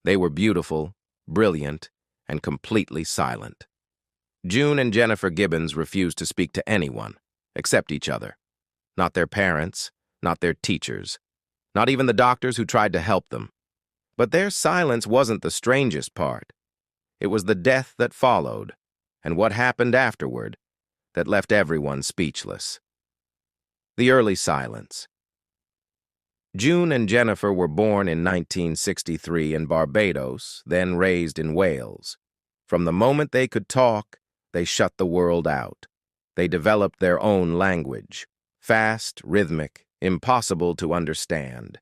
They were beautiful, brilliant, and completely silent. June and Jennifer Gibbons refused to speak to anyone, except each other. Not their parents, not their teachers, not even the doctors who tried to help them. But their silence wasn't the strangest part. It was the death that followed, and what happened afterward, that left everyone speechless. The early silence. June and Jennifer were born in 1963 in Barbados, then raised in Wales. From the moment they could talk, they shut the world out. They developed their own language. Fast, rhythmic, impossible to understand.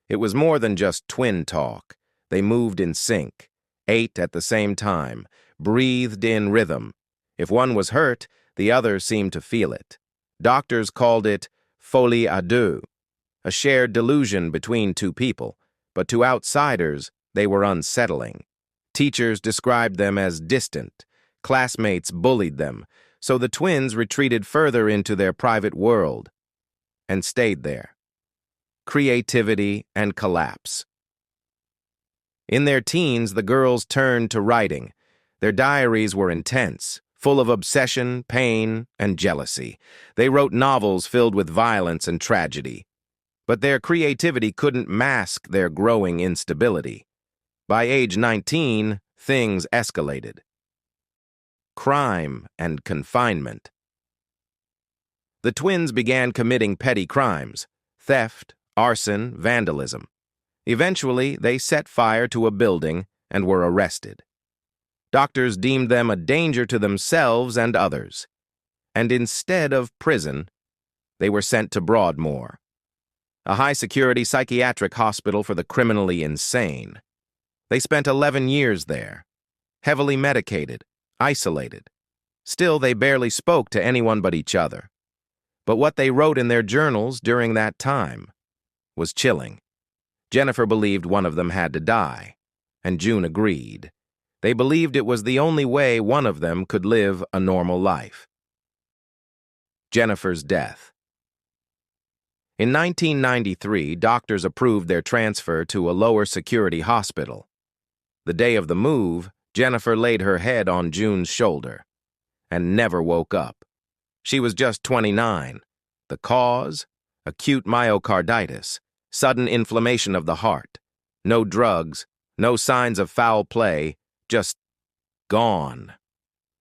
It was more than just twin talk. They moved in sync, ate at the same time, breathed in rhythm. If one was hurt, the other seemed to feel it. Doctors called it folie à deux, a shared delusion between two people, but to outsiders, they were unsettling. Teachers described them as distant. Classmates bullied them, so the twins retreated further into their private world and stayed there. Creativity and collapse. In their teens, the girls turned to writing. Their diaries were intense, full of obsession, pain, and jealousy. They wrote novels filled with violence and tragedy. But their creativity couldn't mask their growing instability. By age 19, things escalated. Crime and confinement. The twins began committing petty crimes: theft, arson, vandalism. Eventually, they set fire to a building and were arrested. Doctors deemed them a danger to themselves and others. And instead of prison, they were sent to Broadmoor, a high-security psychiatric hospital for the criminally insane. They spent 11 years there, heavily medicated, isolated. Still, they barely spoke to anyone but each other. But what they wrote in their journals during that time was chilling. Jennifer believed one of them had to die, and June agreed. They believed it was the only way one of them could live a normal life. Jennifer's death. In 1993, doctors approved their transfer to a lower security hospital. The day of the move, Jennifer laid her head on June's shoulder and never woke up. She was just 29. The cause? Acute myocarditis, sudden inflammation of the heart. No drugs, no signs of foul play, just gone.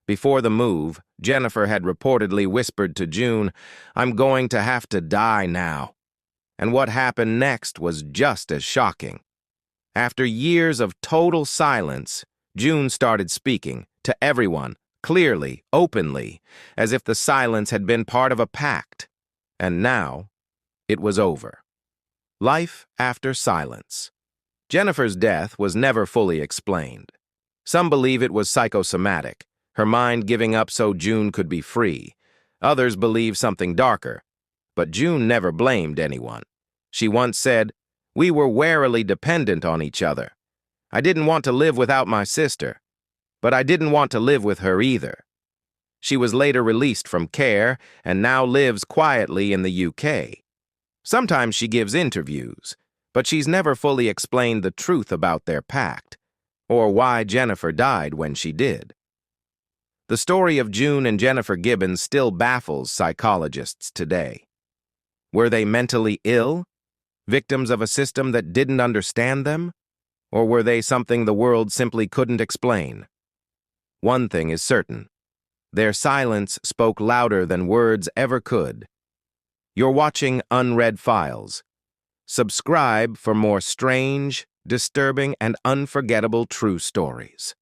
Before the move, Jennifer had reportedly whispered to June, "I'm going to have to die now." And what happened next was just as shocking. After years of total silence, June started speaking to everyone, clearly, openly, as if the silence had been part of a pact. And now, it was over. Life after silence. Jennifer's death was never fully explained. Some believe it was psychosomatic, her mind giving up so June could be free. Others believe something darker. But June never blamed anyone. She once said, "We were warily dependent on each other. I didn't want to live without my sister, but I didn't want to live with her either." She was later released from care and now lives quietly in the UK. Sometimes she gives interviews, but she's never fully explained the truth about their pact, or why Jennifer died when she did. The story of June and Jennifer Gibbons still baffles psychologists today. Were they mentally ill? Victims of a system that didn't understand them? Or were they something the world simply couldn't explain? One thing is certain. Their silence spoke louder than words ever could. You're watching Unread Files. Subscribe for more strange, disturbing, and unforgettable true stories.